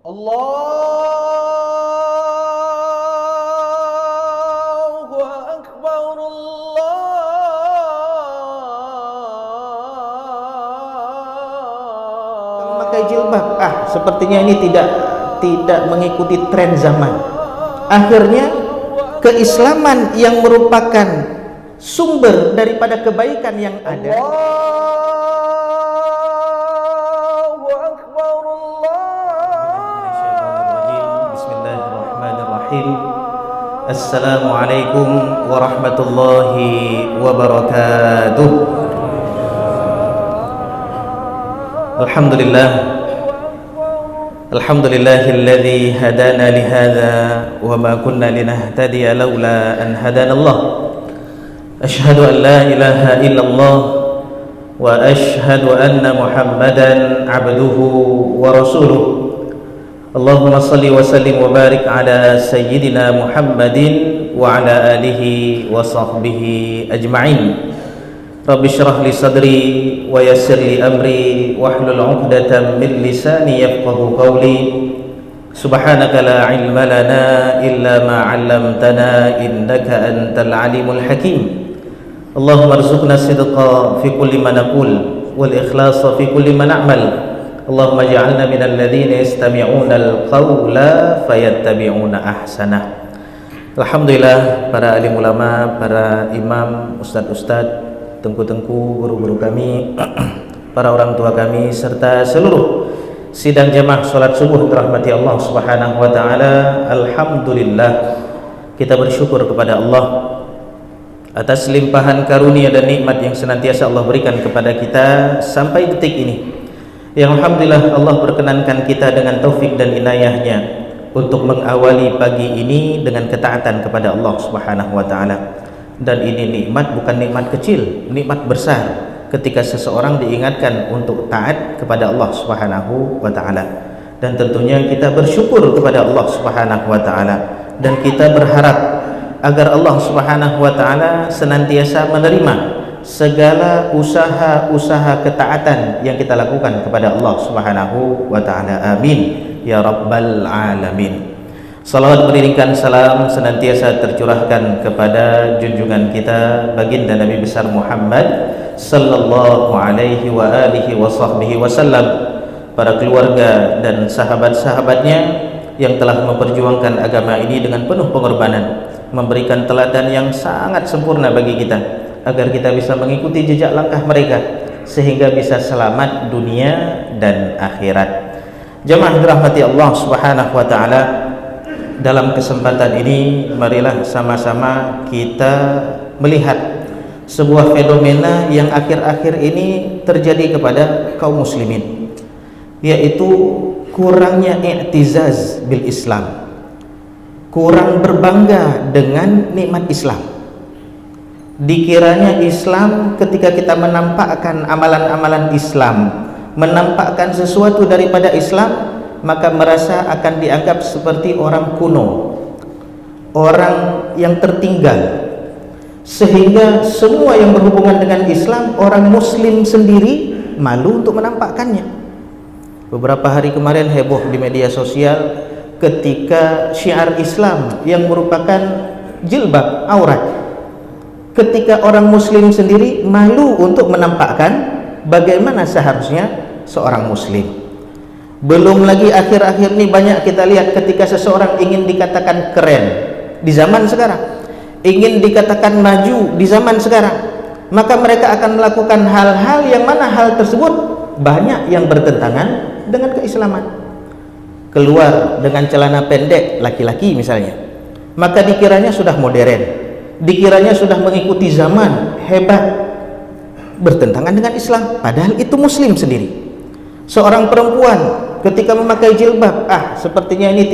Allahu Akbar, memakai jilbab, sepertinya ini tidak mengikuti tren zaman. Akhirnya keislaman yang merupakan sumber daripada kebaikan yang ada, Allahu Akbar, Bismillahirrahmanirrahim. Assalamualaikum warahmatullahi wabarakatuh. Alhamdulillahilladzi hadana lihadza wa ma kunna linahtadiya laula an hadana Allah. Asyhadu an la ilaha illallah wa asyhadu anna Muhammadan abduhu wa rasuluh. Allahumma salli wa sallim wa barik ala sayyidina Muhammadin wa ala alihi wa sahbihi ajma'in. Rabbi syrah li sadri wa yassir li amri wahlul 'uqdatam min lisani yafqahu qawli. Subhanaka la ilma lana illa ma 'allamtana innaka antal alimul hakim. Allahumma arzuqna sidqa fi kulli ma naqul wal ikhlasa fi kulli ma na'mal. Allahumma ij'alna minal ladzina yastami'una al-qawla fayattabi'una ahsanah. Alhamdulillah, para alim ulama, para imam, ustaz-ustaz, tengku-tengku, guru-guru kami, para orang tua kami, serta seluruh sidang jamaah salat subuh dirahmati Allah Subhanahu wa taala. Alhamdulillah, kita bersyukur kepada Allah atas limpahan karunia dan nikmat yang senantiasa Allah berikan kepada kita sampai detik ini. Yang alhamdulillah Allah berkenankan kita dengan taufik dan inayahnya untuk mengawali pagi ini dengan ketaatan kepada Allah Subhanahu wa taala. Dan ini nikmat, bukan nikmat kecil, nikmat besar ketika seseorang diingatkan untuk taat kepada Allah Subhanahu wa taala. Dan tentunya kita bersyukur kepada Allah Subhanahu wa taala, dan kita berharap agar Allah Subhanahu wa taala senantiasa menerima segala usaha-usaha ketaatan yang kita lakukan kepada Allah Subhanahu wa taala. Amin ya rabbal alamin. Salawat beriringkan salam senantiasa tercurahkan kepada junjungan kita baginda Nabi besar Muhammad sallallahu alaihi wa alihi wa sahbihi wasallam, para keluarga dan sahabat-sahabatnya yang telah memperjuangkan agama ini dengan penuh pengorbanan, memberikan teladan yang sangat sempurna bagi kita agar kita bisa mengikuti jejak langkah mereka sehingga bisa selamat dunia dan akhirat. Jamaah dirahmati Allah Subhanahu wa taala, dalam kesempatan ini marilah sama-sama kita melihat sebuah fenomena yang akhir-akhir ini terjadi kepada kaum muslimin, yaitu kurangnya i'tizaz bil Islam, kurang berbangga dengan nikmat Islam. Dikiranya Islam ketika kita menampakkan amalan-amalan Islam, menampakkan sesuatu daripada Islam, maka merasa akan dianggap seperti orang kuno, orang yang tertinggal, sehingga semua yang berhubungan dengan Islam, orang muslim sendiri malu untuk menampakkannya. Beberapa hari kemarin heboh di media sosial ketika syiar Islam yang merupakan jilbab aurat, ketika orang muslim sendiri malu untuk menampakkan bagaimana seharusnya seorang muslim. Belum lagi akhir-akhir ini banyak kita lihat ketika seseorang ingin dikatakan keren di zaman sekarang, ingin dikatakan maju di zaman sekarang, maka mereka akan melakukan hal-hal yang mana hal tersebut banyak yang bertentangan dengan keislaman. Keluar dengan celana pendek laki-laki misalnya, maka dikiranya sudah modern, dikiranya sudah mengikuti zaman, hebat, bertentangan dengan Islam, padahal itu muslim sendiri. Seorang perempuan ketika memakai jilbab, sepertinya ini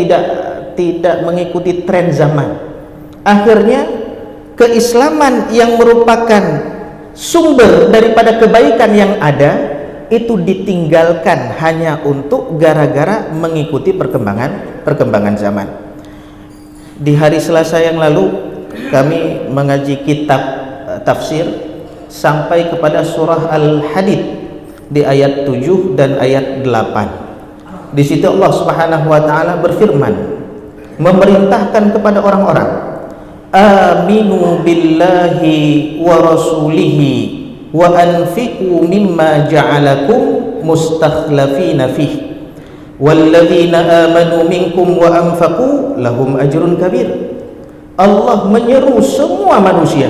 tidak mengikuti tren zaman. Akhirnya keislaman yang merupakan sumber daripada kebaikan yang ada itu ditinggalkan hanya untuk gara-gara mengikuti perkembangan zaman. Di hari Selasa yang lalu kami mengaji kitab tafsir sampai kepada surah Al-Hadid di ayat 7 dan ayat 8. Di situ Allah Subhanahu wa taala berfirman, memerintahkan kepada orang-orang, aminu billahi wa rasulihi wa anfiqu mimma ja'alakum mustakhlafina fihi walladzina amanu minkum wa anfaqu lahum ajrun kabir. Allah menyeru semua manusia,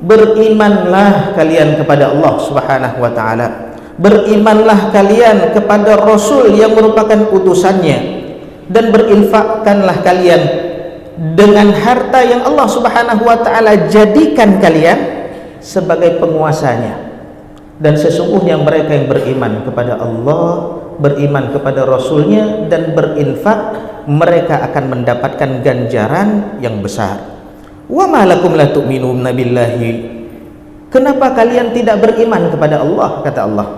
berimanlah kalian kepada Allah Subhanahu wa taala, berimanlah kalian kepada Rasul yang merupakan utusannya, dan berinfakkanlah kalian dengan harta yang Allah Subhanahu wa taala jadikan kalian sebagai penguasanya. Dan sesungguhnya mereka yang beriman kepada Allah, beriman kepada Rasulnya, dan berinfak, mereka akan mendapatkan ganjaran yang besar. Wa ma lakum la tu'minuna billahi, kenapa kalian tidak beriman kepada Allah, kata Allah.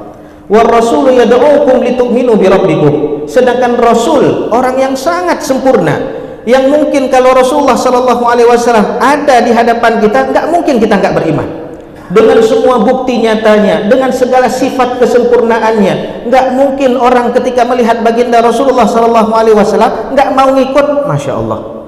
Wa rasulu yad'ukum litu'minu bi rabbikum, sedangkan Rasul orang yang sangat sempurna, yang mungkin kalau Rasulullah sallallahu alaihi wasallam ada di hadapan kita, enggak mungkin kita enggak beriman. Dengan semua bukti nyatanya, dengan segala sifat kesempurnaannya, enggak mungkin orang ketika melihat baginda Rasulullah sallallahu alaihi wasallam enggak mau ngikut. Masya Allah,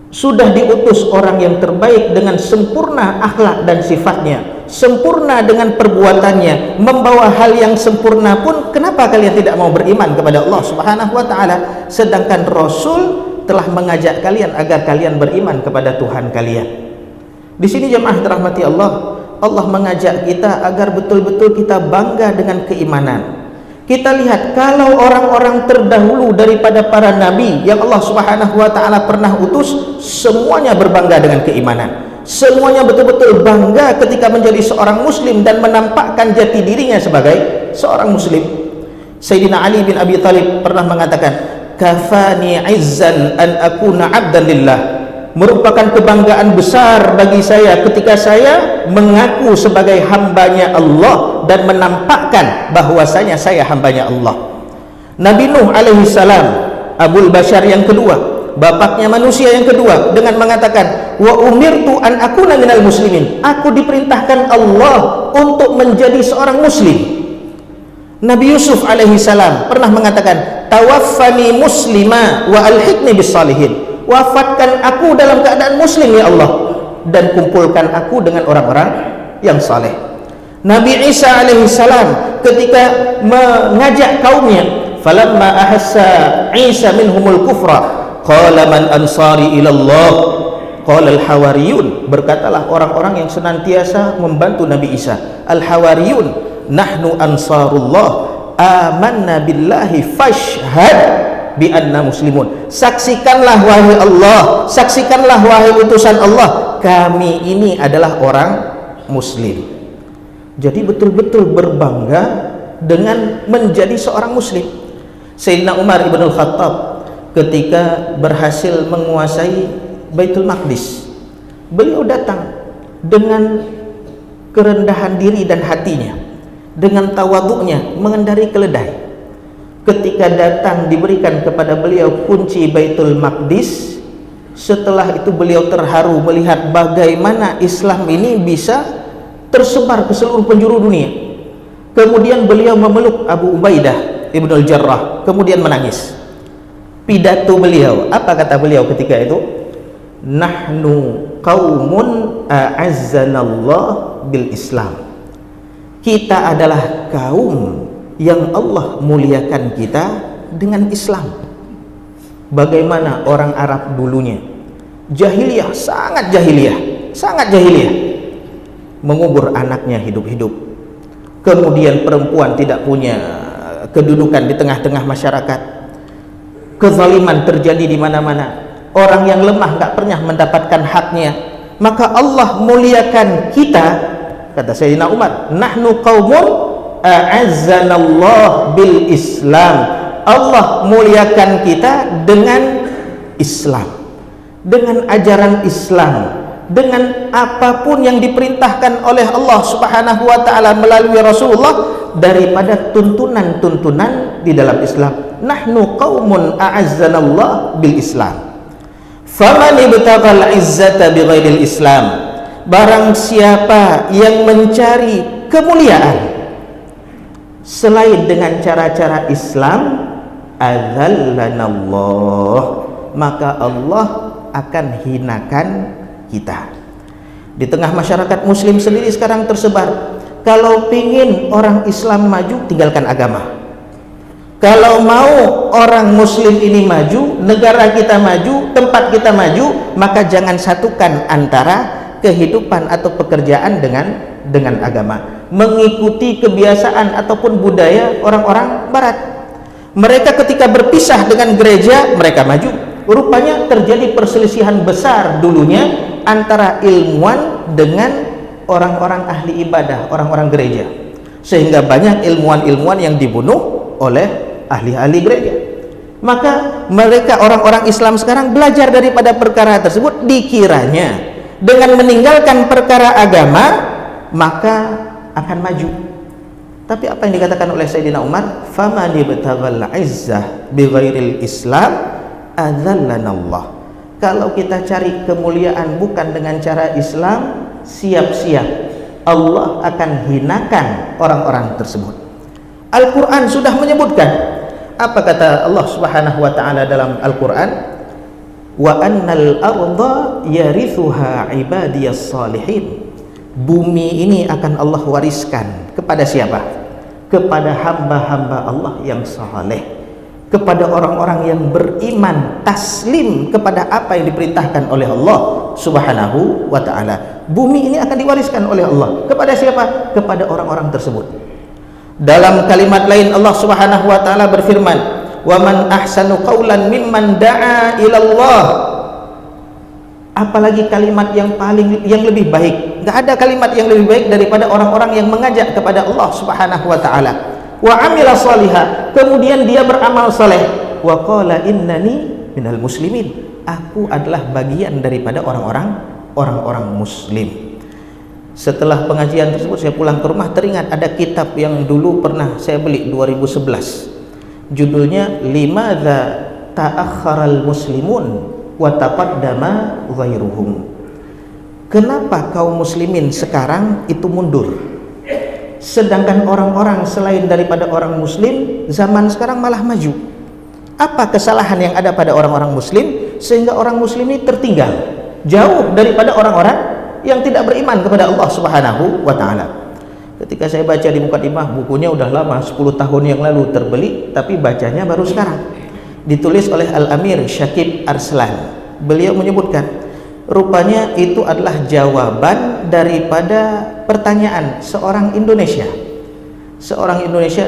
sudah diutus orang yang terbaik dengan sempurna akhlak dan sifatnya, sempurna dengan perbuatannya, membawa hal yang sempurna pun, kenapa kalian tidak mau beriman kepada Allah Subhanahu wa taala, sedangkan Rasul telah mengajak kalian agar kalian beriman kepada Tuhan kalian. Di sini jemaah dirahmati Allah, Allah mengajak kita agar betul-betul kita bangga dengan keimanan. Kita lihat, kalau orang-orang terdahulu daripada para nabi yang Allah Subhanahu wa taala pernah utus, semuanya berbangga dengan keimanan. Semuanya betul-betul bangga ketika menjadi seorang muslim dan menampakkan jati dirinya sebagai seorang muslim. Sayyidina Ali bin Abi Thalib pernah mengatakan, kafani izzan an akuna abdan lillah, merupakan kebanggaan besar bagi saya ketika saya mengaku sebagai hambanya Allah dan menampakkan bahwasanya saya hambanya Allah. Nabi Nuh alaihi salam, Abul Bashar yang kedua, bapaknya manusia yang kedua, dengan mengatakan, wa umirtu an akuna minal muslimin, aku diperintahkan Allah untuk menjadi seorang muslim. Nabi Yusuf alaihi salam pernah mengatakan, tawaffani muslima wa alhiqni bis salihin, wafatkan aku dalam keadaan muslim ya Allah, dan kumpulkan aku dengan orang-orang yang saleh. Nabi Isa alaihi salam ketika mengajak kaumnya, falamma ahassa Isa minhumul kufra qala man ansari ilallah qala al-hawariyun, berkatalah orang-orang yang senantiasa membantu Nabi Isa, al-hawariyun, nahnu ansarullah amanna billahi fashhad bi anna muslimun, saksikanlah wahai Allah, saksikanlah wahai utusan Allah, kami ini adalah orang muslim. Jadi betul-betul berbangga dengan menjadi seorang muslim. Sayyidina Umar ibn al-Khattab ketika berhasil menguasai Baitul Maqdis, beliau datang dengan kerendahan diri dan hatinya, dengan tawaduknya mengendari keledai. Ketika datang diberikan kepada beliau kunci Baitul Maqdis, setelah itu beliau terharu melihat bagaimana Islam ini bisa tersebar ke seluruh penjuru dunia. Kemudian beliau memeluk Abu Ubaidah Ibn al-Jarrah, kemudian menangis. Pidato beliau, apa kata beliau ketika itu? Nahnu qaumun a'azzanallah bil Islam, kita adalah kaum yang Allah muliakan kita dengan Islam. Bagaimana orang Arab dulunya, jahiliyah, sangat jahiliyah, mengubur anaknya hidup-hidup. Kemudian perempuan tidak punya kedudukan di tengah-tengah masyarakat. Kezaliman terjadi di mana-mana. Orang yang lemah nggak pernah mendapatkan haknya. Maka Allah muliakan kita, kata Sayyidina Umar, nahnu qaumun a'azzanallah bil Islam, Allah muliakan kita dengan Islam, dengan ajaran Islam, dengan apapun yang diperintahkan oleh Allah Subhanahu wa taala melalui Rasulullah daripada tuntunan-tuntunan di dalam Islam. Nahnu qaumun a'azzanallah bil Islam. Faman ibtaghal izzata bighairil Islam, barang siapa yang mencari kemuliaan selain dengan cara-cara Islam, adzallanallah, maka Allah akan hinakan kita. Di tengah masyarakat muslim sendiri sekarang tersebar, kalau pingin orang Islam maju, tinggalkan agama. Kalau mau orang muslim ini maju, negara kita maju, tempat kita maju, maka jangan satukan antara kehidupan atau pekerjaan dengan agama, mengikuti kebiasaan ataupun budaya orang-orang barat. Mereka ketika berpisah dengan gereja, mereka maju. Rupanya terjadi perselisihan besar dulunya antara ilmuwan dengan orang-orang ahli ibadah, orang-orang gereja, sehingga banyak ilmuwan-ilmuwan yang dibunuh oleh ahli-ahli gereja. Maka mereka orang-orang Islam sekarang belajar daripada perkara tersebut, dikiranya dengan meninggalkan perkara agama maka akan maju. Tapi apa yang dikatakan oleh Sayyidina Umar, faman ibtaghala izzah bighairil Islam adzallanallah. Kalau kita cari kemuliaan bukan dengan cara Islam, siap-siap Allah akan hinakan orang-orang tersebut. Al-Quran sudah menyebutkan, apa kata Allah Subhanahu wa ta'ala dalam Al-Quran, wa annal arda yarithuha ibadiyas salihin. Bumi ini akan Allah wariskan kepada siapa? Kepada hamba-hamba Allah yang saleh, kepada orang-orang yang beriman, taslim kepada apa yang diperintahkan oleh Allah Subhanahu wa ta'ala. Bumi ini akan diwariskan oleh Allah kepada siapa? Kepada orang-orang tersebut. Dalam kalimat lain Allah Subhanahu wa ta'ala berfirman, wa man ahsanu qawlan mimman da'a ilallah. Apalagi kalimat yang lebih baik, nggak ada kalimat yang lebih baik daripada orang-orang yang mengajak kepada Allah Subhanahu wa ta'ala. Wa amila salihah, kemudian dia beramal saleh, wa qala innani minal muslimin, aku adalah bagian daripada orang-orang muslim. Setelah pengajian tersebut saya pulang ke rumah, teringat ada kitab yang dulu pernah saya beli 2011, judulnya Limadza ta'akhkharal muslimun wa taqaddama ghairuhum. Kenapa kaum muslimin sekarang itu mundur, sedangkan orang-orang selain daripada orang muslim zaman sekarang malah maju? Apa kesalahan yang ada pada orang-orang muslim sehingga orang muslim ini tertinggal jauh daripada orang-orang yang tidak beriman kepada Allah Subhanahu wa ta'ala? Ketika saya baca di Muqaddimah, bukunya udah lama, 10 tahun yang lalu terbeli, tapi bacanya baru sekarang. Ditulis oleh Al-Amir Syakib Arslan. Beliau menyebutkan, rupanya itu adalah jawaban daripada pertanyaan seorang Indonesia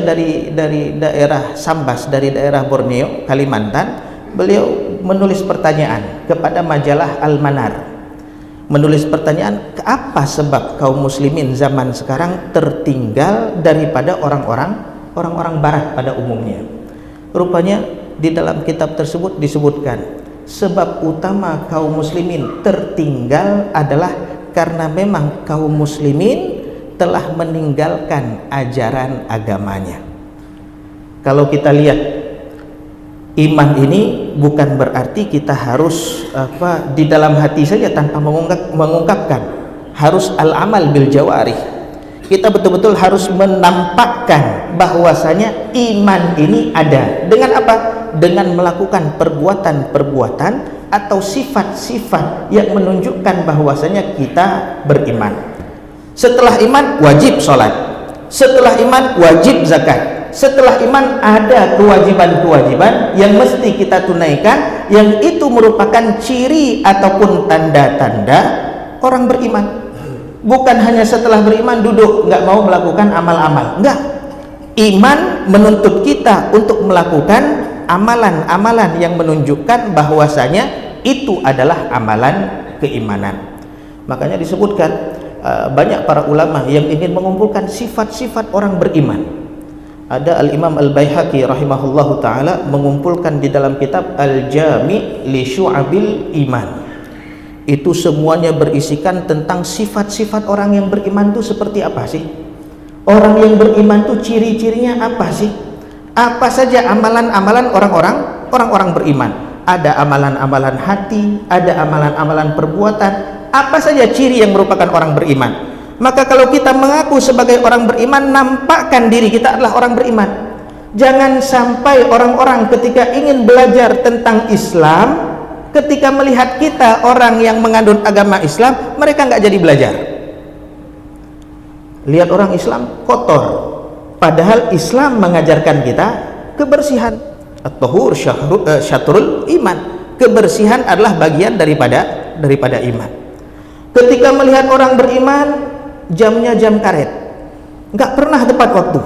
dari daerah Sambas, dari daerah Borneo, Kalimantan. Beliau menulis pertanyaan kepada majalah Al-Manar, menulis pertanyaan, apa sebab kaum muslimin zaman sekarang tertinggal daripada orang-orang barat pada umumnya? Rupanya di dalam kitab tersebut disebutkan, sebab utama kaum muslimin tertinggal adalah karena memang kaum muslimin telah meninggalkan ajaran agamanya. Kalau kita lihat, iman ini bukan berarti kita harus di dalam hati saja tanpa mengungkapkan, harus al-amal bil jawarih. Kita betul-betul harus menampakkan bahwasanya iman ini ada. Dengan apa? Dengan melakukan perbuatan-perbuatan atau sifat-sifat yang menunjukkan bahwasanya kita beriman. Setelah iman wajib sholat, setelah iman wajib zakat, setelah iman ada kewajiban-kewajiban yang mesti kita tunaikan, yang itu merupakan ciri ataupun tanda-tanda orang beriman. Bukan hanya setelah beriman duduk nggak mau melakukan amal-amal, enggak. Iman menuntut kita untuk melakukan amalan-amalan yang menunjukkan bahwasanya itu adalah amalan keimanan. Makanya disebutkan banyak para ulama yang ingin mengumpulkan sifat-sifat orang beriman. Ada Al-Imam Al-Baihaqi rahimahullahu ta'ala mengumpulkan di dalam kitab Al-Jami' li Syu'abil Iman. Itu semuanya berisikan tentang sifat-sifat orang yang beriman itu seperti apa sih? Orang yang beriman itu ciri-cirinya apa sih? Apa saja amalan-amalan orang-orang beriman? Ada amalan-amalan hati, ada amalan-amalan perbuatan. Apa saja ciri yang merupakan orang beriman? Maka kalau kita mengaku sebagai orang beriman, nampakkan diri kita adalah orang beriman. Jangan sampai orang-orang ketika ingin belajar tentang Islam, ketika melihat kita orang yang menganut agama Islam, mereka nggak jadi belajar. Lihat orang Islam kotor, padahal Islam mengajarkan kita kebersihan. At-tahur syatrul iman. Kebersihan adalah bagian daripada iman. Ketika melihat orang beriman, jamnya jam karet, nggak pernah tepat waktu.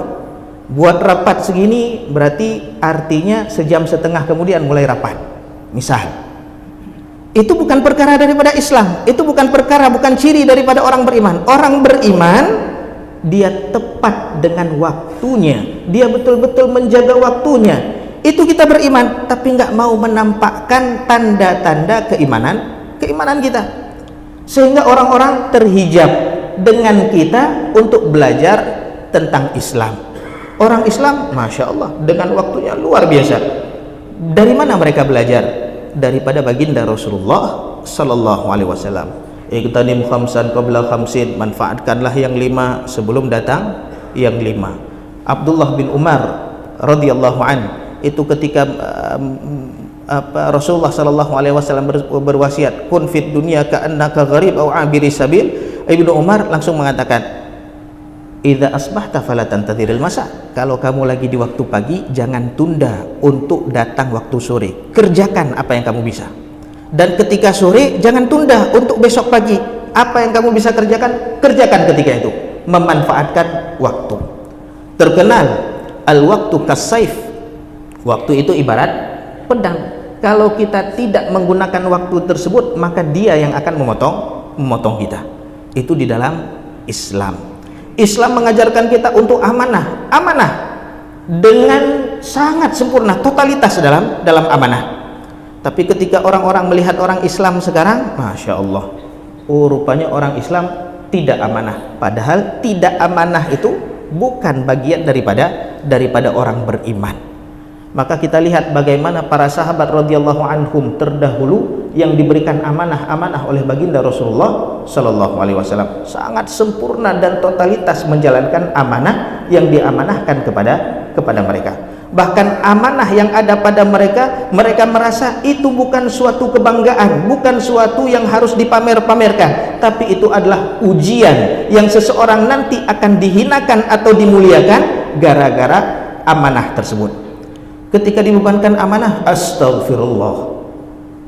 Buat rapat segini berarti artinya sejam setengah kemudian mulai rapat, misal. Itu bukan perkara daripada Islam, itu bukan ciri daripada orang beriman. Orang beriman, dia tepat dengan waktunya, dia betul-betul menjaga waktunya. Itu kita beriman, tapi nggak mau menampakkan tanda-tanda keimanan kita, sehingga orang-orang terhijab dengan kita untuk belajar tentang Islam. Orang Islam, Masya Allah, dengan waktunya luar biasa. Dari mana mereka belajar? Daripada baginda Rasulullah Sallallahu Alaihi Wasallam. Iqtanim khamsan qabla khamsin, manfaatkanlah yang 5 sebelum datang yang 5. Abdullah bin Umar radhiyallahu an, itu ketika Rasulullah Sallallahu Alaihi Wasallam berwasiat, kun fid dunya ka'annaka gharib aw abiri sabil. Ibnu Umar langsung mengatakan, idza asbahta fala tantadhiril masa. Kalau kamu lagi di waktu pagi, jangan tunda untuk datang waktu sore. Kerjakan apa yang kamu bisa. Dan ketika sore, jangan tunda untuk besok pagi. Apa yang kamu bisa kerjakan, kerjakan ketika itu. Memanfaatkan waktu. Terkenal al-waktu kas-saif. Waktu itu ibarat pedang. Kalau kita tidak menggunakan waktu tersebut, maka dia yang akan memotong kita. Itu di dalam Islam. Islam mengajarkan kita untuk amanah dengan sangat sempurna, totalitas dalam amanah. Tapi ketika orang-orang melihat orang Islam sekarang, Masya Allah, rupanya orang Islam tidak amanah. Padahal tidak amanah itu bukan bagian daripada orang beriman. Maka kita lihat bagaimana para sahabat radhiyallahu anhum terdahulu yang diberikan amanah oleh baginda Rasulullah Sallallahu Alaihi Wasallam, sangat sempurna dan totalitas menjalankan amanah yang diamanahkan kepada mereka. Bahkan amanah yang ada pada mereka merasa itu bukan suatu kebanggaan, bukan suatu yang harus dipamer-pamerkan, tapi itu adalah ujian yang seseorang nanti akan dihinakan atau dimuliakan gara-gara amanah tersebut. Ketika dibebankan amanah, astagfirullah,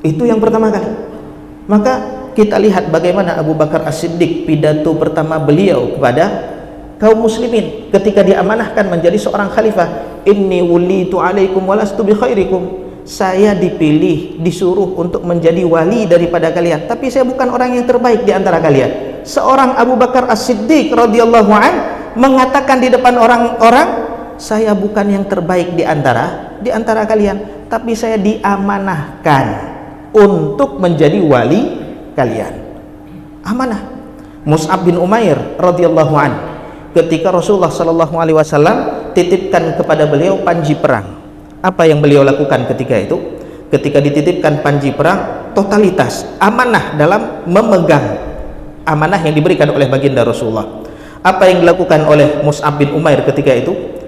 itu yang pertama kali. Maka kita lihat bagaimana Abu Bakar As-Siddiq, pidato pertama beliau kepada kaum muslimin ketika diamanahkan menjadi seorang khalifah. Inni wulitu alaikum walastu bi khairikum. Saya dipilih, disuruh untuk menjadi wali daripada kalian, tapi saya bukan orang yang terbaik di antara kalian. Seorang Abu Bakar As-Siddiq radhiyallahu an mengatakan di depan orang-orang, saya bukan yang terbaik di antara kalian, tapi saya diamanahkan untuk menjadi wali kalian. Amanah. Mus'ab bin Umair radhiyallahu an, ketika Rasulullah sallallahu alaihi wasallam titipkan kepada beliau panji perang, apa yang beliau lakukan ketika itu? Ketika dititipkan panji perang, totalitas amanah dalam memegang amanah yang diberikan oleh baginda Rasulullah. Apa yang dilakukan oleh Mus'ab bin Umair ketika itu?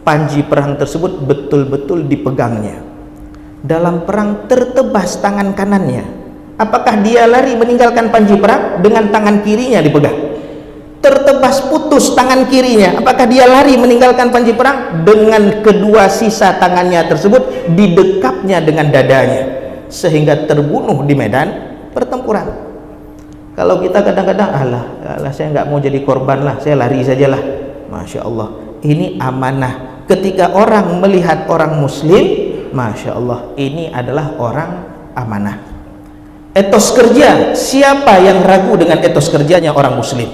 Panji perang tersebut betul-betul dipegangnya. Dalam perang tertebas tangan kanannya. Apakah dia lari meninggalkan panji perang? Dengan tangan kirinya dipegang. Tertebas putus tangan kirinya. Apakah dia lari meninggalkan panji perang? Dengan kedua sisa tangannya tersebut didekapnya dengan dadanya, sehingga terbunuh di medan pertempuran. Kalau kita kadang-kadang, alah saya nggak mau jadi korban lah, saya lari sajalah. Masya Allah, ini amanah. Ketika orang melihat orang muslim, Masya Allah, ini adalah orang amanah. Etos kerja, siapa yang ragu dengan etos kerjanya orang muslim?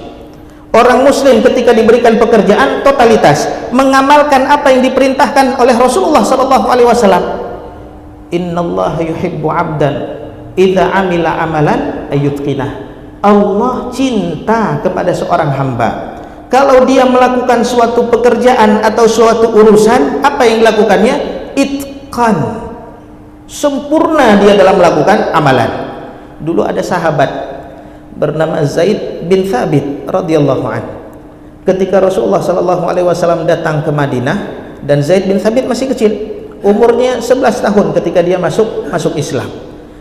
Orang muslim ketika diberikan pekerjaan, totalitas mengamalkan apa yang diperintahkan oleh Rasulullah Sallallahu Alaihi Wasallam. Innallaha yuhibbu abdan idza amila amalan ayutqinah. Allah cinta kepada seorang hamba, kalau dia melakukan suatu pekerjaan atau suatu urusan, apa yang dilakukannya? Itqan, sempurna dia dalam melakukan amalan. Dulu ada sahabat bernama Zaid bin Thabit radhiyallahu anhu. Ketika Rasulullah sallallahu alaihi wasallam datang ke Madinah, dan Zaid bin Thabit masih kecil, umurnya 11 tahun ketika dia masuk Islam.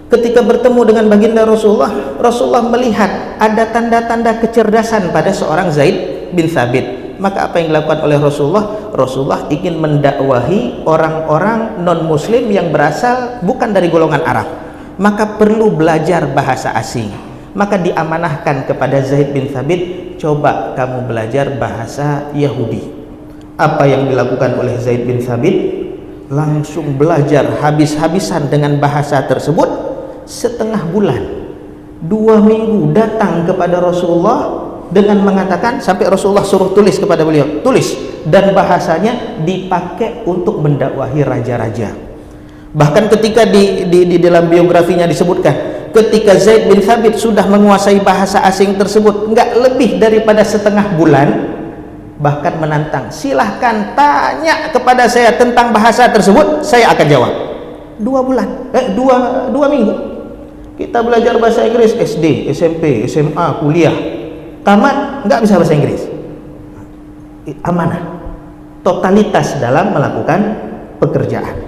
Ketika bertemu dengan baginda Rasulullah, Rasulullah melihat ada tanda-tanda kecerdasan pada seorang Zaid bin Thabit. Maka apa yang dilakukan oleh Rasulullah? Rasulullah ingin mendakwahi orang-orang non-muslim yang berasal bukan dari golongan Arab, maka perlu belajar bahasa asing. Maka diamanahkan kepada Zaid bin Thabit, coba kamu belajar bahasa Yahudi. Apa yang dilakukan oleh Zaid bin Thabit? Langsung belajar habis-habisan dengan bahasa tersebut. Setengah bulan, 2 minggu datang kepada Rasulullah dengan mengatakan, sampai Rasulullah suruh tulis kepada beliau, tulis, dan bahasanya dipakai untuk mendakwahi raja-raja. Bahkan ketika di dalam biografinya disebutkan, ketika Zaid bin Thabit sudah menguasai bahasa asing tersebut nggak lebih daripada setengah bulan, bahkan menantang, silahkan tanya kepada saya tentang bahasa tersebut, saya akan jawab. 2 bulan, 2 minggu kita belajar bahasa Inggris, SD, SMP, SMA, kuliah, tamat nggak bisa bahasa Inggris. Amanah, totalitas dalam melakukan pekerjaan.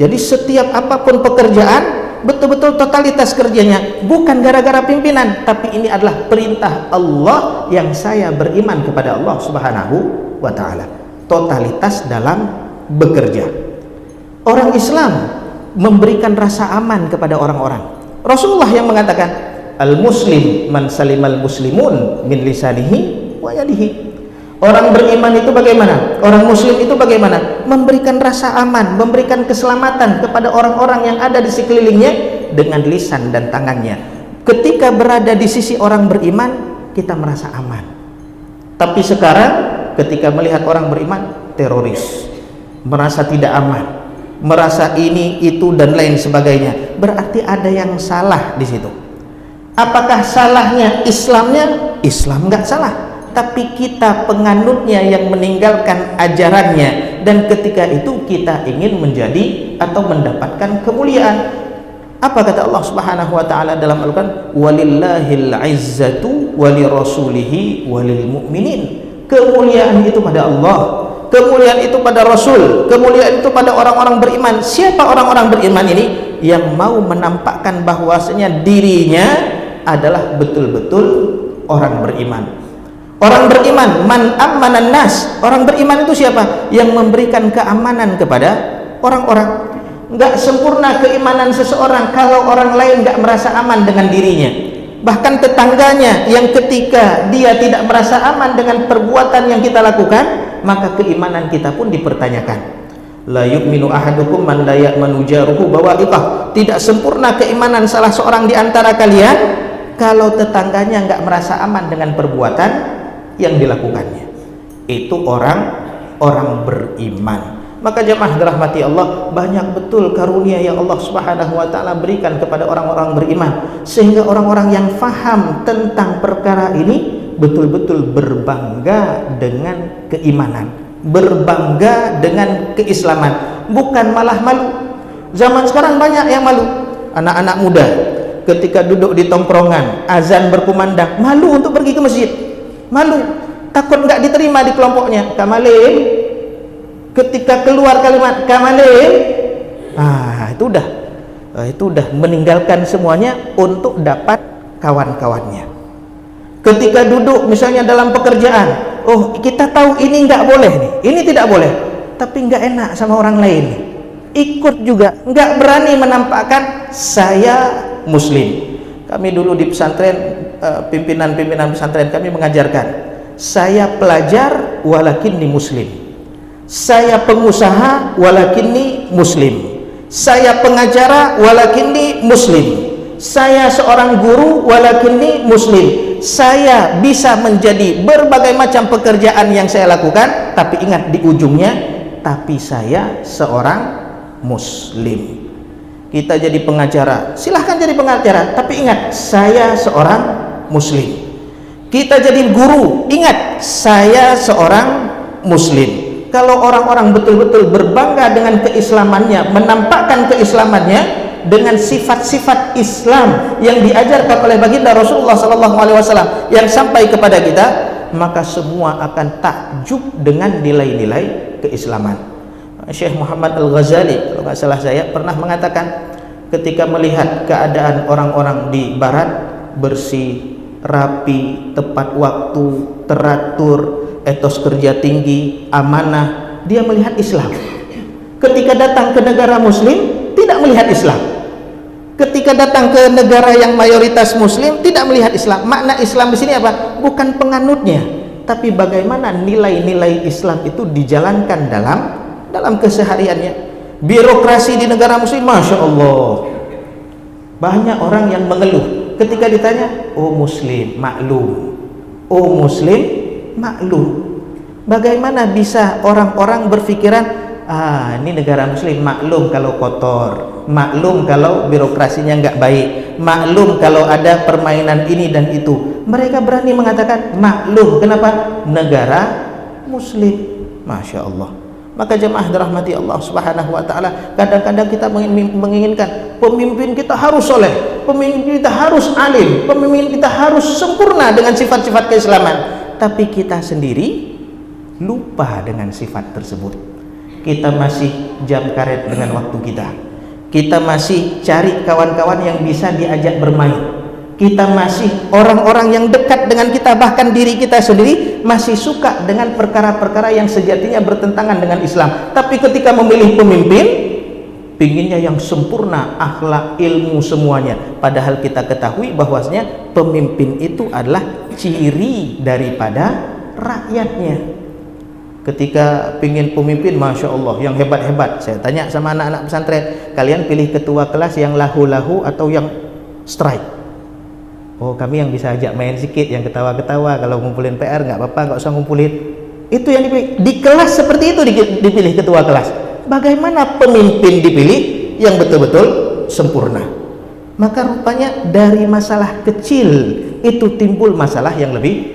Jadi setiap apapun pekerjaan, betul-betul totalitas kerjanya, bukan gara-gara pimpinan, tapi ini adalah perintah Allah yang saya beriman kepada Allah Subhanahu wa ta'ala. Totalitas dalam bekerja. Orang Islam memberikan rasa aman kepada orang-orang. Rasulullah yang mengatakan, al-muslim man salimal muslimun min lisanihi wa yadihi. Orang beriman itu bagaimana? Orang muslim itu bagaimana? Memberikan rasa aman, memberikan keselamatan kepada orang-orang yang ada di sekelilingnya dengan lisan dan tangannya. Ketika berada di sisi orang beriman, kita merasa aman. Tapi sekarang ketika melihat orang beriman, teroris, merasa tidak aman, merasa ini, itu, dan lain sebagainya, berarti ada yang salah di situ. Apakah salahnya Islamnya? Islam nggak salah, tapi kita penganutnya yang meninggalkan ajarannya, dan ketika itu kita ingin menjadi atau mendapatkan kemuliaan. Apa kata Allah Subhanahu wa ta'ala dalam Al-Quran? Walillahil izzatu walirasulihi walil mu'minin. Kemuliaan itu pada Allah, kemuliaan itu pada Rasul, kemuliaan itu pada orang-orang beriman. Siapa orang-orang beriman ini? Yang mau menampakkan bahwasanya dirinya adalah betul-betul orang beriman. Orang beriman, man ammanan nas. Orang beriman itu siapa? Yang memberikan keamanan kepada orang-orang. Enggak sempurna keimanan seseorang kalau orang lain enggak merasa aman dengan dirinya. Bahkan tetangganya yang ketika dia tidak merasa aman dengan perbuatan yang kita lakukan, maka keimanan kita pun dipertanyakan. La yu'minu ahadukum man la ya'manu jaruhu bawa'iqah. Tidak sempurna keimanan salah seorang di antara kalian kalau tetangganya enggak merasa aman dengan perbuatan yang dilakukannya. Itu orang beriman. Maka jemaah dirahmati Allah, banyak betul karunia yang Allah Subhanahu wa ta'ala berikan kepada orang-orang beriman, sehingga orang-orang yang faham tentang perkara ini betul-betul berbangga dengan keimanan, berbangga dengan keislaman, bukan malah malu. Zaman sekarang banyak yang malu. Anak-anak muda ketika duduk di tongkrongan, azan berkumandang, malu untuk pergi ke masjid, malu, takut nggak diterima di kelompoknya. Kamalin, ketika keluar kalimat kamalin, itu udah meninggalkan semuanya untuk dapat kawan-kawannya. Ketika duduk misalnya dalam pekerjaan, oh kita tahu ini nggak boleh nih, ini tidak boleh, tapi nggak enak sama orang lain nih, ikut juga, nggak berani menampakkan saya muslim. Kami dulu di pesantren, pimpinan pesantren kami mengajarkan, saya pelajar walakinni muslim, saya pengusaha walakinni muslim, saya pengacara walakinni muslim, saya seorang guru walakinni muslim, saya bisa menjadi berbagai macam pekerjaan yang saya lakukan, tapi ingat di ujungnya, tapi saya seorang muslim. Kita jadi pengacara, silahkan jadi pengacara, tapi ingat saya seorang muslim. Kita jadi guru, ingat saya seorang muslim. Kalau orang-orang betul-betul berbangga dengan keislamannya, menampakkan keislamannya dengan sifat-sifat Islam yang diajarkan oleh baginda Rasulullah SAW yang sampai kepada kita, maka semua akan takjub dengan nilai-nilai keislaman. Syekh Muhammad Al-Ghazali kalau nggak salah saya pernah mengatakan, ketika melihat keadaan orang-orang di barat bersih, rapi, tepat waktu, teratur, etos kerja tinggi, amanah, dia melihat Islam. Ketika datang ke negara muslim tidak melihat Islam. Ketika datang ke negara yang mayoritas muslim tidak melihat Islam. Makna Islam di sini apa? Bukan penganutnya, tapi bagaimana nilai-nilai Islam itu dijalankan dalam kesehariannya. Birokrasi di negara muslim, masya Allah, banyak orang yang mengeluh ketika ditanya, oh muslim maklum, oh muslim maklum. Bagaimana bisa orang-orang berpikiran, ini negara muslim maklum kalau kotor, maklum kalau birokrasinya nggak baik, maklum kalau ada permainan ini dan itu. Mereka berani mengatakan maklum. Kenapa? Negara muslim. Masya Allah. Maka jemaah dirahmati Allah Subhanahu wa ta'ala, kadang-kadang kita menginginkan pemimpin kita harus soleh, pemimpin kita harus alim, pemimpin kita harus sempurna dengan sifat-sifat keislaman, tapi kita sendiri lupa dengan sifat tersebut. Kita masih jam karet dengan waktu kita. Kita masih cari kawan-kawan yang bisa diajak bermain. Kita masih orang-orang yang dekat dengan kita, bahkan diri kita sendiri masih suka dengan perkara-perkara yang sejatinya bertentangan dengan Islam. Tapi ketika memilih pemimpin, pinginnya yang sempurna, akhlak, ilmu, semuanya. Padahal kita ketahui bahwasanya pemimpin itu adalah ciri daripada rakyatnya. Ketika pingin pemimpin, masya Allah, yang hebat-hebat, saya tanya sama anak-anak pesantren, kalian pilih ketua kelas yang lahu-lahu atau yang strike? Oh, kami yang bisa ajak main sedikit, yang ketawa-ketawa, kalau ngumpulin PR nggak apa-apa, nggak usah ngumpulin. Itu yang dipilih. Di kelas seperti itu dipilih ketua kelas. Bagaimana pemimpin dipilih yang betul-betul sempurna? Maka rupanya dari masalah kecil itu timbul masalah yang lebih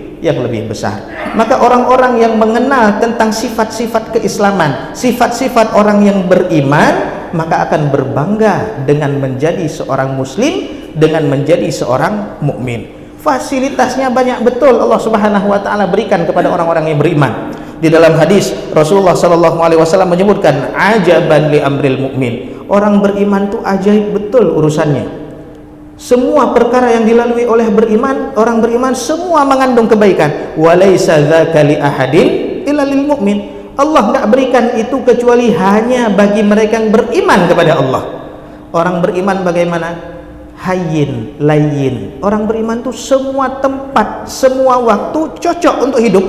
besar. Maka orang-orang yang mengenal tentang sifat-sifat keislaman, sifat-sifat orang yang beriman, maka akan berbangga dengan menjadi seorang muslim, dengan menjadi seorang mukmin. Fasilitasnya banyak betul Allah Subhanahu wa taala berikan kepada orang-orang yang beriman. Di dalam hadis Rasulullah sallallahu alaihi wasallam menyebutkan, ajaban li amril mukmin. Orang beriman itu ajaib betul urusannya. Semua perkara yang dilalui oleh orang beriman semua mengandung kebaikan. Walaisa dzaka li ahadin illa lil mu'min. Allah enggak berikan itu kecuali hanya bagi mereka yang beriman kepada Allah. Orang beriman bagaimana? Hayyin, layyin. Orang beriman itu semua tempat, semua waktu cocok untuk hidup.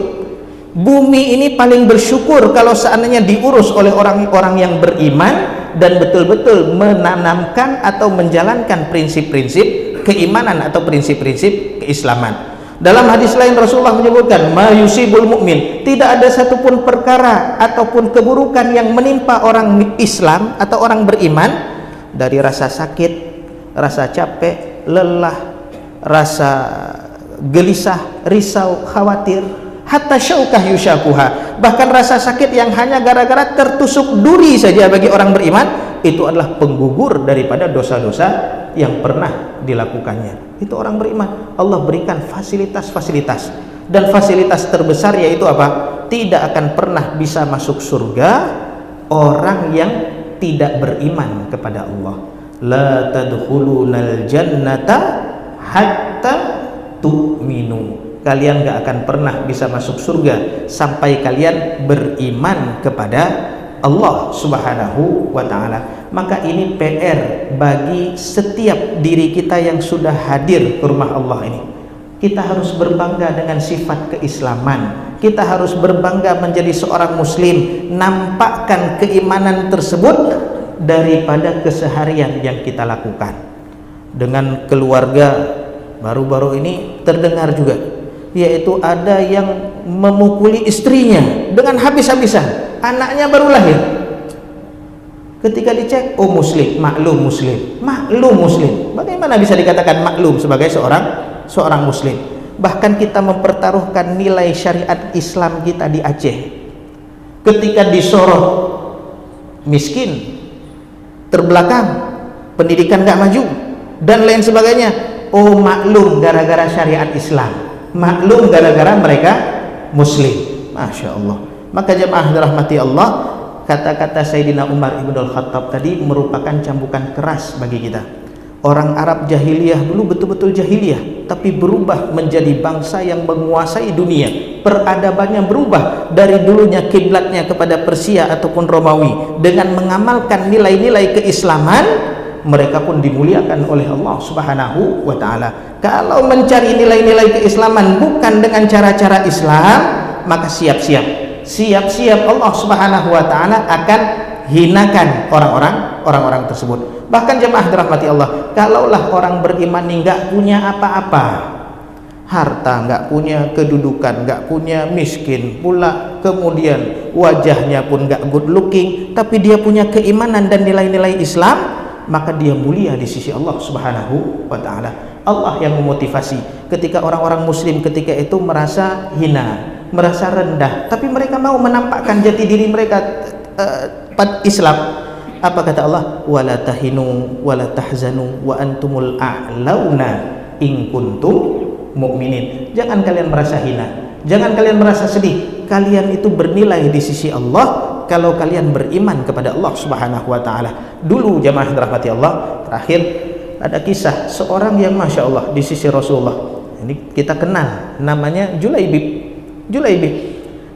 Bumi ini paling bersyukur kalau seandainya diurus oleh orang-orang yang beriman dan betul-betul menanamkan atau menjalankan prinsip-prinsip keimanan atau prinsip-prinsip keislaman. Dalam hadis lain Rasulullah menyebutkan, ma yusibul mu'min, tidak ada satupun perkara ataupun keburukan yang menimpa orang Islam atau orang beriman, dari rasa sakit, rasa capek, lelah, rasa gelisah, risau, khawatir, hatta syaukah yusyakuha, bahkan rasa sakit yang hanya gara-gara tertusuk duri saja bagi orang beriman, itu adalah penggugur daripada dosa-dosa yang pernah dilakukannya. Itu orang beriman. Allah berikan fasilitas-fasilitas, dan fasilitas terbesar yaitu apa? Tidak akan pernah bisa masuk surga orang yang tidak beriman kepada Allah. La tadkhulunal jannata hatta tu'minu. Kalian gak akan pernah bisa masuk surga sampai kalian beriman kepada Allah Subhanahu wa ta'ala. Maka ini PR bagi setiap diri kita yang sudah hadir ke rumah Allah ini. Kita harus berbangga dengan sifat keislaman. Kita harus berbangga menjadi seorang muslim, nampakkan keimanan tersebut daripada keseharian yang kita lakukan. Dengan keluarga baru-baru ini terdengar juga, yaitu ada yang memukuli istrinya dengan habis-habisan, anaknya baru lahir. Ketika dicek, oh muslim, maklum muslim, maklum muslim. Bagaimana bisa dikatakan maklum sebagai seorang muslim? Bahkan kita mempertaruhkan nilai syariat Islam kita di Aceh. Ketika disorot miskin, terbelakang, pendidikan gak maju, dan lain sebagainya, oh maklum gara-gara syariat Islam, maklum gara-gara mereka muslim. Masya Allah. Maka jemaah dirahmati Allah, kata-kata Sayyidina Umar Ibnul Khattab tadi merupakan cambukan keras bagi kita. Orang Arab jahiliyah dulu betul-betul jahiliyah, tapi berubah menjadi bangsa yang menguasai dunia. Peradabannya berubah dari dulunya kiblatnya kepada Persia ataupun Romawi. Dengan mengamalkan nilai-nilai keislaman, mereka pun dimuliakan oleh Allah Subhanahu wa ta'ala. Kalau mencari nilai-nilai keislaman bukan dengan cara-cara Islam, maka siap-siap Allah Subhanahu wa ta'ala akan hinakan orang-orang tersebut. Bahkan jemaah dirahmati Allah, kalaulah orang beriman ini nggak punya apa-apa, harta nggak punya, kedudukan nggak punya, miskin pula, kemudian wajahnya pun nggak good looking, tapi dia punya keimanan dan nilai-nilai Islam, maka dia mulia di sisi Allah Subhanahu wa ta'ala. Allah yang memotivasi ketika orang-orang muslim ketika itu merasa hina, merasa rendah, tapi mereka mau menampakkan jati diri mereka Islam. Apa kata Allah? Wala tahinu wala tahzanu wa antumul a'launa in kuntum mu'minin. Jangan kalian merasa hina, jangan kalian merasa sedih. Kalian itu bernilai di sisi Allah kalau kalian beriman kepada Allah Subhanahu wa ta'ala. Dulu jamaah dirahmati Allah, terakhir ada kisah seorang yang Masya Allah di sisi Rasulullah. Ini kita kenal, namanya Julaibib.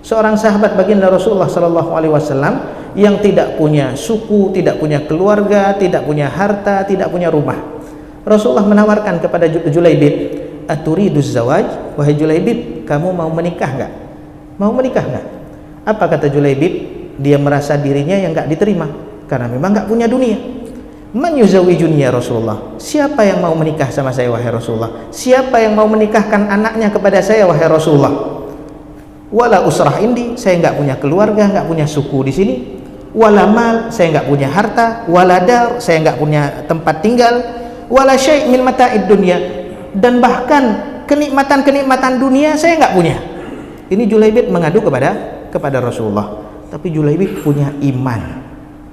Seorang sahabat baginda Rasulullah sallallahu alaihi wasallam yang tidak punya suku, tidak punya keluarga, tidak punya harta, tidak punya rumah. Rasulullah menawarkan kepada Julaibib, "Aturiduz zawaj?" Wahai Julaibib, kamu mau menikah enggak? Mau menikah enggak? Apa kata Julaibib? Dia merasa dirinya yang enggak diterima karena memang enggak punya dunia. Man yuzawijuni ya Rasulullah? Siapa yang mau menikah sama saya wahai Rasulullah? Siapa yang mau menikahkan anaknya kepada saya wahai Rasulullah? Wala usrah indi, saya enggak punya keluarga, enggak punya suku di sini. Wala mal, saya enggak punya harta. Wala dar, saya enggak punya tempat tinggal. Wala syai' min mata'id dunya, dan bahkan kenikmatan-kenikmatan dunia saya enggak punya. Ini Julaibib mengadu kepada Rasulullah. Tapi Julaibib punya iman,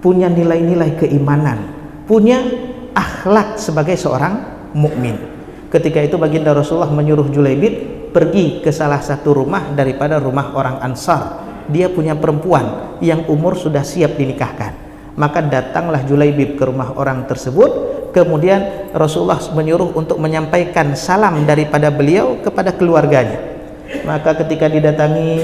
punya nilai-nilai keimanan, punya akhlak sebagai seorang mukmin. Ketika itu baginda Rasulullah menyuruh Julaibib pergi ke salah satu rumah daripada rumah orang Ansar. Dia punya perempuan yang umur sudah siap dinikahkan. Maka datanglah Julaibib ke rumah orang tersebut. Kemudian Rasulullah menyuruh untuk menyampaikan salam daripada beliau kepada keluarganya. Maka ketika didatangi,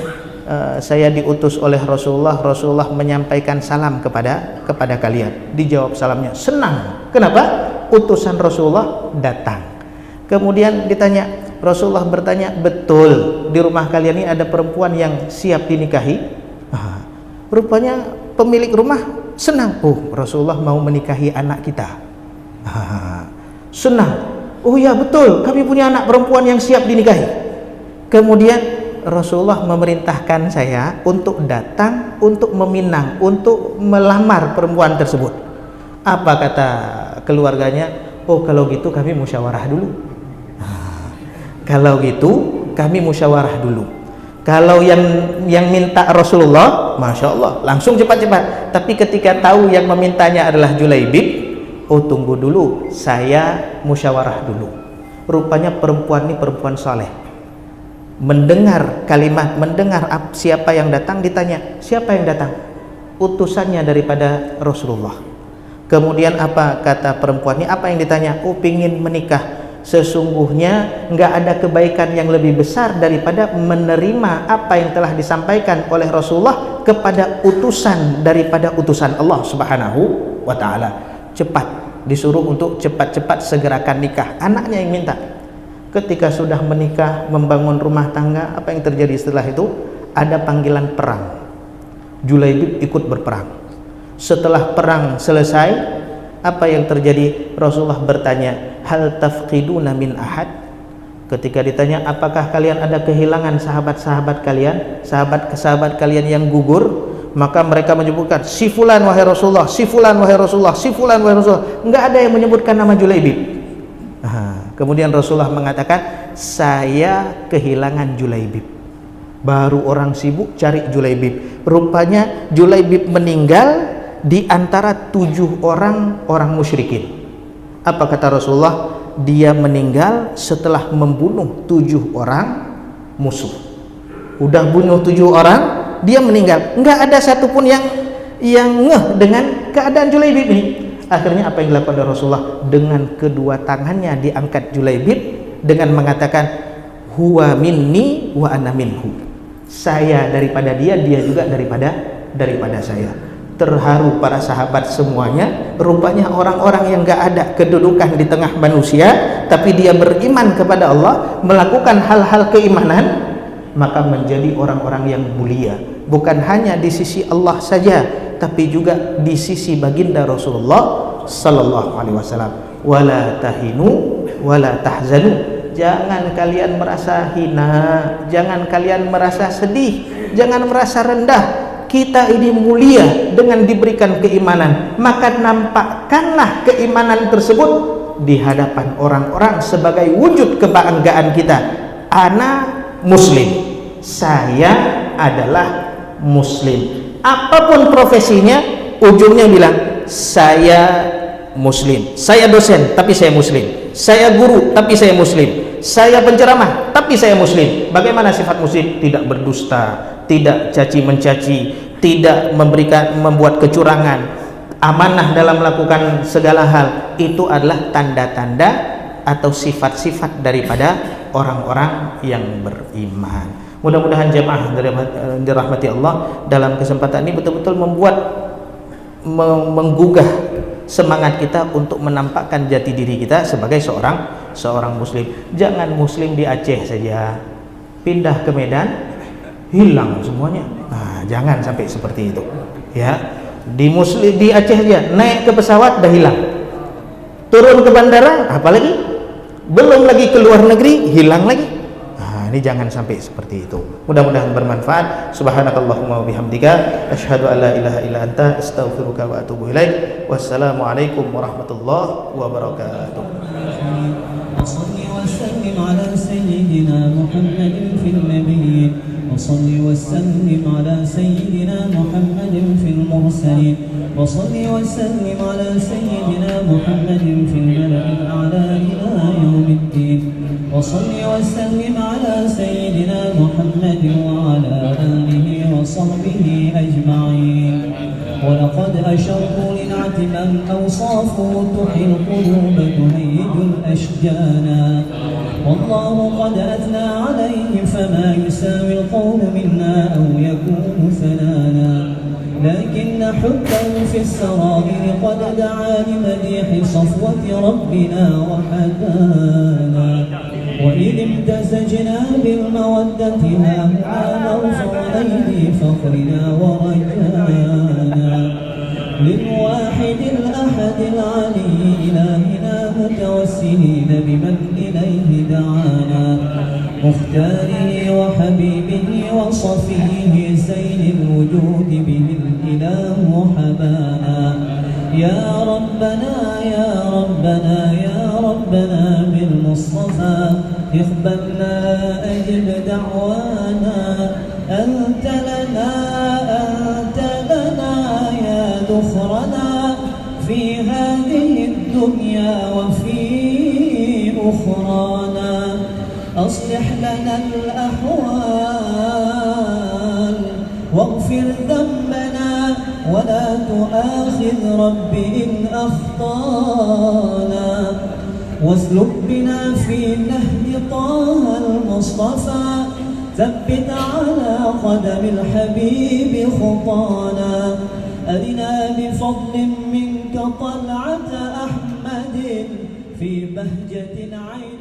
saya diutus oleh Rasulullah menyampaikan salam kepada kalian. Dijawab salamnya, senang. Kenapa? Utusan Rasulullah datang. Kemudian ditanya, Rasulullah bertanya, betul di rumah kalian ini ada perempuan yang siap dinikahi? Rupanya pemilik rumah senang. Oh, Rasulullah mau menikahi anak kita. Senang. Oh ya betul, kami punya anak perempuan yang siap dinikahi. Kemudian Rasulullah memerintahkan saya untuk datang, untuk meminang, untuk melamar perempuan tersebut. Apa kata keluarganya? Oh kalau gitu kami musyawarah dulu. Kalau gitu kami musyawarah dulu. Kalau yang minta Rasulullah, Masya Allah, langsung cepat-cepat. Tapi ketika tahu yang memintanya adalah Julaibib, oh tunggu dulu, saya musyawarah dulu. Rupanya perempuan ini perempuan saleh. Mendengar kalimat, mendengar siapa yang datang, ditanya, siapa yang datang? Utusannya daripada Rasulullah. Kemudian apa kata perempuan ini? Apa yang ditanya? Oh pingin menikah. Sesungguhnya nggak ada kebaikan yang lebih besar daripada menerima apa yang telah disampaikan oleh Rasulullah kepada utusan daripada utusan Allah Subhanahu wa ta'ala. Cepat, disuruh untuk cepat-cepat segerakan nikah. Anaknya yang minta. Ketika sudah menikah, membangun rumah tangga, apa yang terjadi setelah itu? Ada panggilan perang. Julaibib ikut berperang. Setelah perang selesai, apa yang terjadi? Rasulullah bertanya, hal tafqiduna min ahad? Ketika ditanya, apakah kalian ada kehilangan sahabat-sahabat kalian, sahabat kalian yang gugur? Maka mereka menyebutkan, si fulan wahai Rasulullah, si fulan wahai Rasulullah, si fulan wahai Rasulullah. Enggak ada yang menyebutkan nama Julaibib. Kemudian Rasulullah mengatakan, saya kehilangan Julaibib. Baru orang sibuk cari Julaibib. Rupanya Julaibib meninggal di antara 7 orang musyrikin. Apa kata Rasulullah? Dia meninggal setelah membunuh 7 orang musuh. Udah bunuh 7 orang, dia meninggal. Enggak ada satupun yang yang ngeh dengan keadaan Julaibib ini. Akhirnya apa yang dilakukan oleh Rasulullah? Dengan kedua tangannya diangkat Julaibib dengan mengatakan, huwa minni wa ana minhu. Saya daripada dia, dia juga daripada saya. Terharu para sahabat semuanya. Rupanya orang-orang yang gak ada kedudukan di tengah manusia, tapi dia beriman kepada Allah, melakukan hal-hal keimanan, maka menjadi orang-orang yang mulia. Bukan hanya di sisi Allah saja, tapi juga di sisi baginda Rasulullah sallallahu alaihi wasallam. Wala tahinu wala tahzanu. Jangan kalian merasa hina, jangan kalian merasa sedih, jangan merasa rendah. Kita ini mulia dengan diberikan keimanan, maka nampakkanlah keimanan tersebut di hadapan orang-orang sebagai wujud kebanggaan kita. Ana muslim, saya adalah muslim. Apapun profesinya, ujungnya bilang saya muslim. Saya dosen tapi saya muslim, saya guru tapi saya muslim, saya penceramah tapi saya muslim. Bagaimana sifat muslim? Tidak berdusta, tidak caci mencaci, tidak membuat kecurangan, amanah dalam melakukan segala hal. Itu adalah tanda-tanda atau sifat-sifat daripada orang-orang yang beriman. Mudah-mudahan jemaah dirahmati Allah, dalam kesempatan ini betul-betul menggugah semangat kita untuk menampakkan jati diri kita sebagai seorang muslim. Jangan muslim di Aceh saja, pindah ke Medan hilang semuanya. Nah, jangan sampai seperti itu ya. Di Aceh aja naik ke pesawat dah hilang, turun ke bandara apalagi, belum lagi ke luar negeri hilang lagi. Nah, ini jangan sampai seperti itu. Mudah-mudahan bermanfaat. Subhanakallahumma wa bihamdika asyhadu an la ilaha illa anta astaghfiruka wa atubu ilaik. Wassalamualaikum warahmatullahi wabarakatuh. وسلم على سيدنا محمد في النبيين وصل وسلم على سيدنا محمد في المرسلين وصل وسلم على سيدنا محمد في الملأ الأعلى إلى يوم الدين وصل وسلم على سيدنا محمد وعلى آله وصحبه أجمعين. ولقد أشروا لنعتما أوصافه تحيي القلوب تهيج الأشجانا والله قد أثنى عليه فما يساوي القول منا أو يكون ثنانا لكن حبه في السرائر قد دعا لمديح صفوة ربنا وحدانا وإذ امتزجنا بالمودة هاهنا نرفع أيدي فخرنا ورجانا للواحد الأحد العلي إلهنا متوسلين بمن إليه دعانا مختاره وحبيبه وصفيه زين الوجود به الإله حبانا يا ربنا يا ربنا يا ربنا بالمصطفى اقبلنا أجب دعوانا أنت لنا يا ذخرنا في هذه الدنيا وفي أخرانا أصلح لنا الأحوال واغفر ذنبنا ولا تؤاخذ رب إن أخطانا واسلك بنا في نهج طه المصطفى ثبت على قدم الحبيب خطانا أرنا بفضل منك طلعة أحمد في بهجة عين